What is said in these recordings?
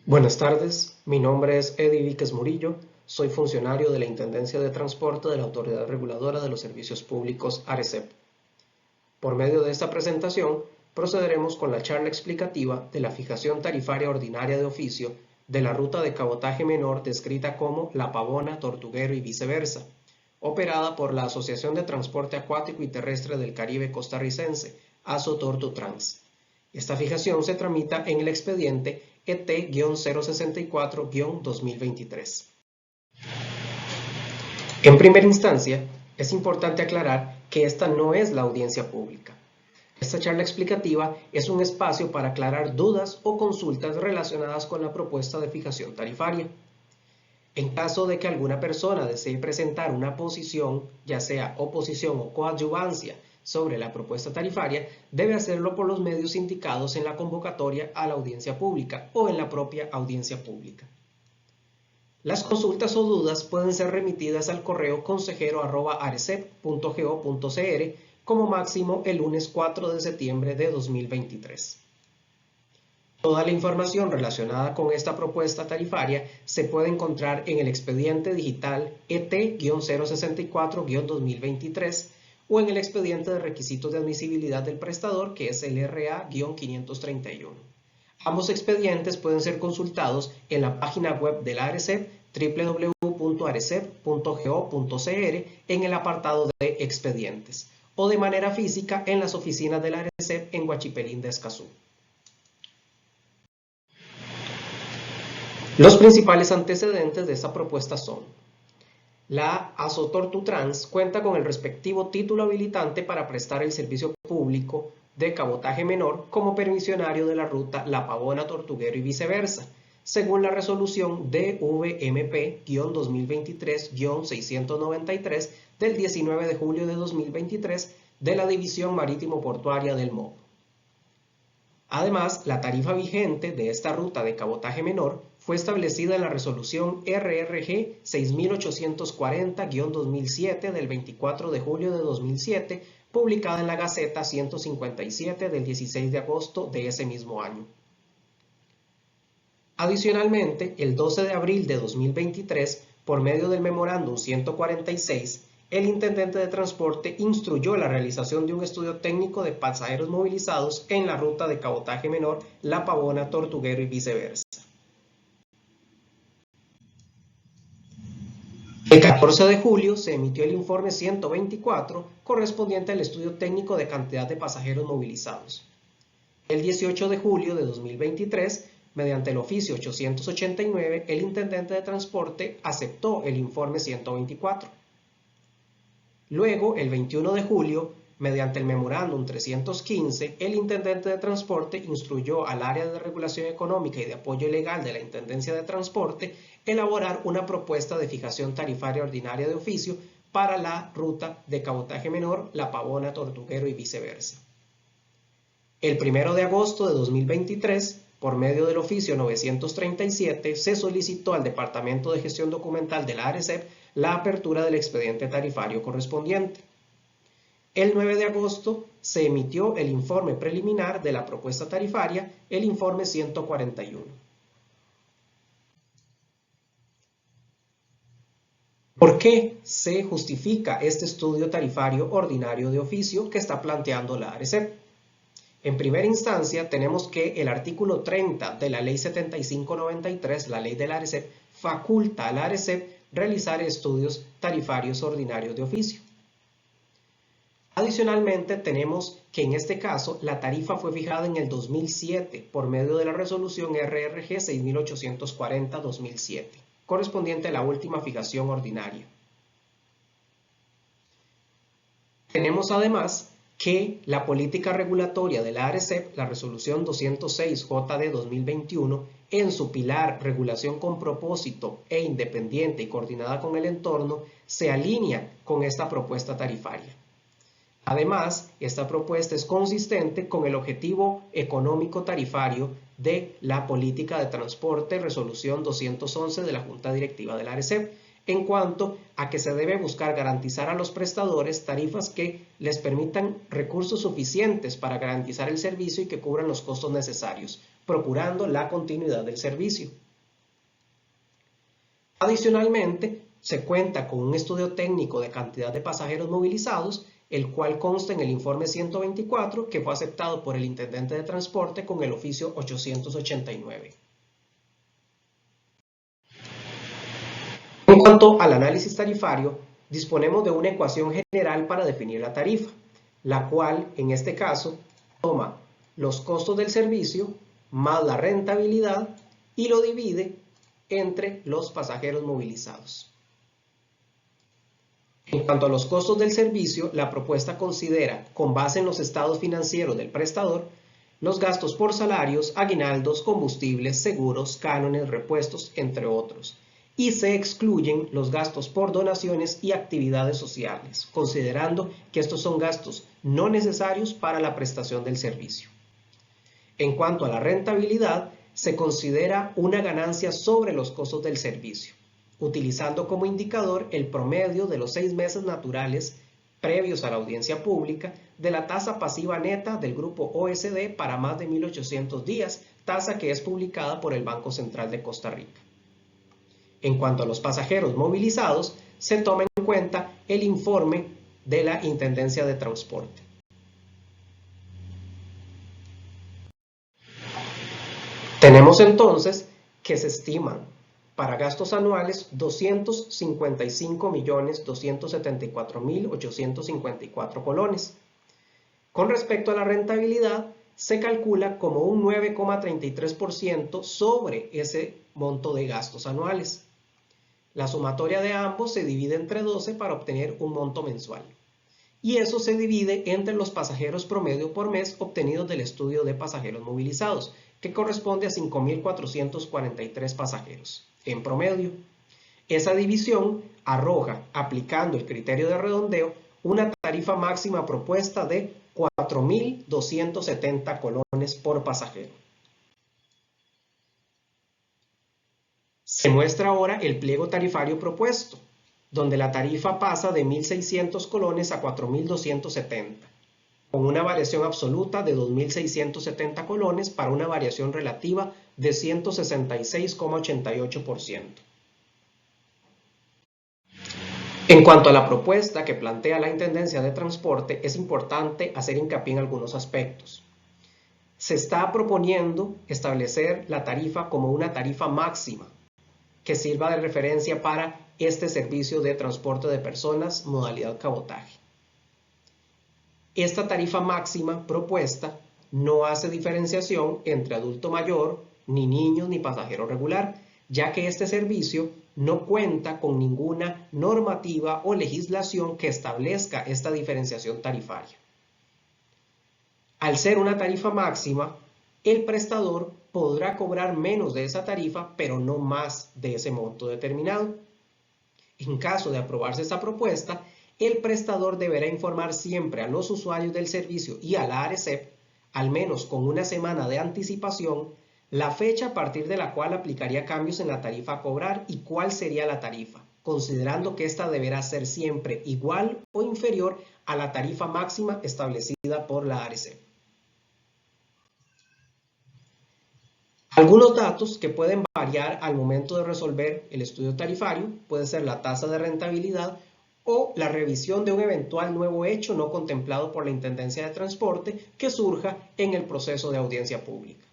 Buenas tardes, mi nombre es Eddie Víquez Murillo, soy funcionario de la Intendencia de Transporte de la Autoridad Reguladora de los Servicios Públicos ARECEP. Por medio de esta presentación, procederemos con la charla explicativa de la fijación tarifaria ordinaria de oficio de la ruta de cabotaje menor descrita como La Pavona, Tortuguero y viceversa, operada por la Asociación de Transporte Acuático y Terrestre del Caribe Costarricense, ASOTORTUTRANS. Esta fijación se tramita en el expediente ET-064-2023. En primera instancia, es importante aclarar que esta no es la audiencia pública. Esta charla explicativa es un espacio para aclarar dudas o consultas relacionadas con la propuesta de fijación tarifaria. En caso de que alguna persona desee presentar una posición, ya sea oposición o coadyuvancia, sobre la propuesta tarifaria, debe hacerlo por los medios indicados en la convocatoria a la audiencia pública o en la propia audiencia pública. Las consultas o dudas pueden ser remitidas al correo consejero@arecep.go.cr como máximo el lunes 4 de septiembre de 2023. Toda la información relacionada con esta propuesta tarifaria se puede encontrar en el expediente digital ET-064-2023 o en el expediente de requisitos de admisibilidad del prestador, que es el RA-531. Ambos expedientes pueden ser consultados en la página web de la ARECEP, www.arecep.go.cr, en el apartado de expedientes, o de manera física en las oficinas de la ARECEP en Huachipelín de Escazú. Los principales antecedentes de esta propuesta son: la ASOTORTUTRANS cuenta con el respectivo título habilitante para prestar el servicio público de cabotaje menor como permisionario de la ruta La Pavona, Tortuguero y viceversa, según la resolución DVMP-2023-693 del 19 de julio de 2023 de la División Marítimo Portuaria del MOP. Además, la tarifa vigente de esta ruta de cabotaje menor fue establecida en la resolución RRG 6840-2007 del 24 de julio de 2007, publicada en la Gaceta 157 del 16 de agosto de ese mismo año. Adicionalmente, el 12 de abril de 2023, por medio del Memorándum 146, el Intendente de Transporte instruyó la realización de un estudio técnico de pasajeros movilizados en la ruta de cabotaje menor La Pavona, Tortuguero y viceversa. El 14 de julio se emitió el informe 124 correspondiente al estudio técnico de cantidad de pasajeros movilizados. El 18 de julio de 2023, mediante el oficio 889, el Intendente de Transporte aceptó el informe 124. Luego, el 21 de julio, mediante el Memorándum 315, el Intendente de Transporte instruyó al Área de Regulación Económica y de Apoyo Legal de la Intendencia de Transporte elaborar una propuesta de fijación tarifaria ordinaria de oficio para la ruta de cabotaje menor La Pavona, Tortuguero y viceversa. El 1 de agosto de 2023, por medio del oficio 937, se solicitó al Departamento de Gestión Documental de la ARECEP la apertura del expediente tarifario correspondiente. El 9 de agosto se emitió el informe preliminar de la propuesta tarifaria, el informe 141. ¿Por qué se justifica este estudio tarifario ordinario de oficio que está planteando la ARECEP? En primera instancia, tenemos que el artículo 30 de la Ley 7593, la ley de la ARECEP, faculta a la ARECEP realizar estudios tarifarios ordinarios de oficio. Adicionalmente, tenemos que en este caso la tarifa fue fijada en el 2007 por medio de la resolución RRG 6840-2007, correspondiente a la última fijación ordinaria. Tenemos además que la política regulatoria de la ARECEP, la resolución 206-JD 2021, en su pilar regulación con propósito e independiente y coordinada con el entorno, se alinea con esta propuesta tarifaria. Además, esta propuesta es consistente con el objetivo económico tarifario de la política de transporte, resolución 211 de la Junta Directiva de la ARECEP, en cuanto a que se debe buscar garantizar a los prestadores tarifas que les permitan recursos suficientes para garantizar el servicio y que cubran los costos necesarios, procurando la continuidad del servicio. Adicionalmente, se cuenta con un estudio técnico de cantidad de pasajeros movilizados, el cual consta en el informe 124 que fue aceptado por el Intendente de Transporte con el oficio 889. En cuanto al análisis tarifario, disponemos de una ecuación general para definir la tarifa, la cual, en este caso, toma los costos del servicio más la rentabilidad y lo divide entre los pasajeros movilizados. En cuanto a los costos del servicio, la propuesta considera, con base en los estados financieros del prestador, los gastos por salarios, aguinaldos, combustibles, seguros, cánones, repuestos, entre otros, y se excluyen los gastos por donaciones y actividades sociales, considerando que estos son gastos no necesarios para la prestación del servicio. En cuanto a la rentabilidad, se considera una ganancia sobre los costos del servicio, utilizando como indicador el promedio de los 6 meses naturales previos a la audiencia pública de la tasa pasiva neta del grupo OECD para más de 1.800 días, tasa que es publicada por el Banco Central de Costa Rica. En cuanto a los pasajeros movilizados, se toma en cuenta el informe de la Intendencia de Transporte. Tenemos entonces que se estiman para gastos anuales 255.274.854 colones. Con respecto a la rentabilidad, se calcula como un 9,33% sobre ese monto de gastos anuales. La sumatoria de ambos se divide entre 12 para obtener un monto mensual. Y eso se divide entre los pasajeros promedio por mes obtenidos del estudio de pasajeros movilizados, que corresponde a 5.443 pasajeros en promedio. Esa división arroja, aplicando el criterio de redondeo, una tarifa máxima propuesta de 4.270 colones por pasajero. Se muestra ahora el pliego tarifario propuesto, donde la tarifa pasa de 1.600 colones a 4.270, con una variación absoluta de 2.670 colones para una variación relativa de 166,88%. En cuanto a la propuesta que plantea la Intendencia de Transporte, es importante hacer hincapié en algunos aspectos. Se está proponiendo establecer la tarifa como una tarifa máxima que sirva de referencia para este servicio de transporte de personas modalidad cabotaje. Esta tarifa máxima propuesta no hace diferenciación entre adulto mayor, ni niños, ni pasajero regular, ya que este servicio no cuenta con ninguna normativa o legislación que establezca esta diferenciación tarifaria. Al ser una tarifa máxima, el prestador podrá cobrar menos de esa tarifa, pero no más de ese monto determinado. En caso de aprobarse esta propuesta, el prestador deberá informar siempre a los usuarios del servicio y a la ARECEP, al menos con una semana de anticipación, la fecha a partir de la cual aplicaría cambios en la tarifa a cobrar y cuál sería la tarifa, considerando que ésta deberá ser siempre igual o inferior a la tarifa máxima establecida por la ARECEP. Algunos datos que pueden variar al momento de resolver el estudio tarifario puede ser la tasa de rentabilidad o la revisión de un eventual nuevo hecho no contemplado por la Intendencia de Transporte que surja en el proceso de audiencia pública.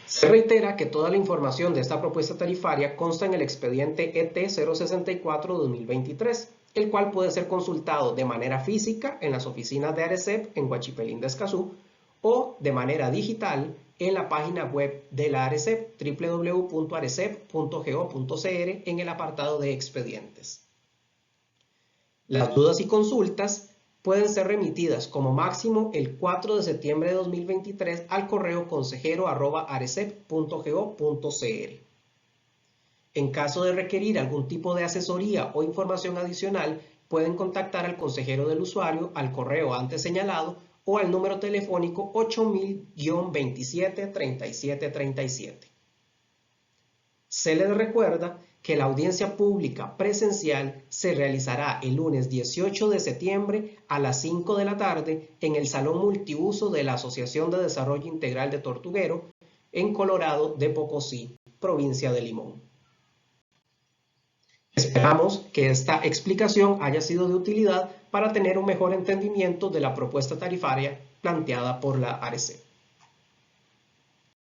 Se reitera que toda la información de esta propuesta tarifaria consta en el expediente ET 064-2023, el cual puede ser consultado de manera física en las oficinas de ARECEP en Huachipelín de Escazú o de manera digital en la página web de la ARECEP, www.arecep.go.cr, en el apartado de expedientes. Las dudas y consultas pueden ser remitidas como máximo el 4 de septiembre de 2023 al correo consejero@arecep.go.cr. En caso de requerir algún tipo de asesoría o información adicional, pueden contactar al consejero del usuario al correo antes señalado o al número telefónico 8000-27 3737. Se les recuerda que la audiencia pública presencial se realizará el lunes 18 de septiembre a las 5 de la tarde en el Salón Multiuso de la Asociación de Desarrollo Integral de Tortuguero, en Colorado de Pocosí, provincia de Limón. Esperamos que esta explicación haya sido de utilidad para tener un mejor entendimiento de la propuesta tarifaria planteada por la ARECEP.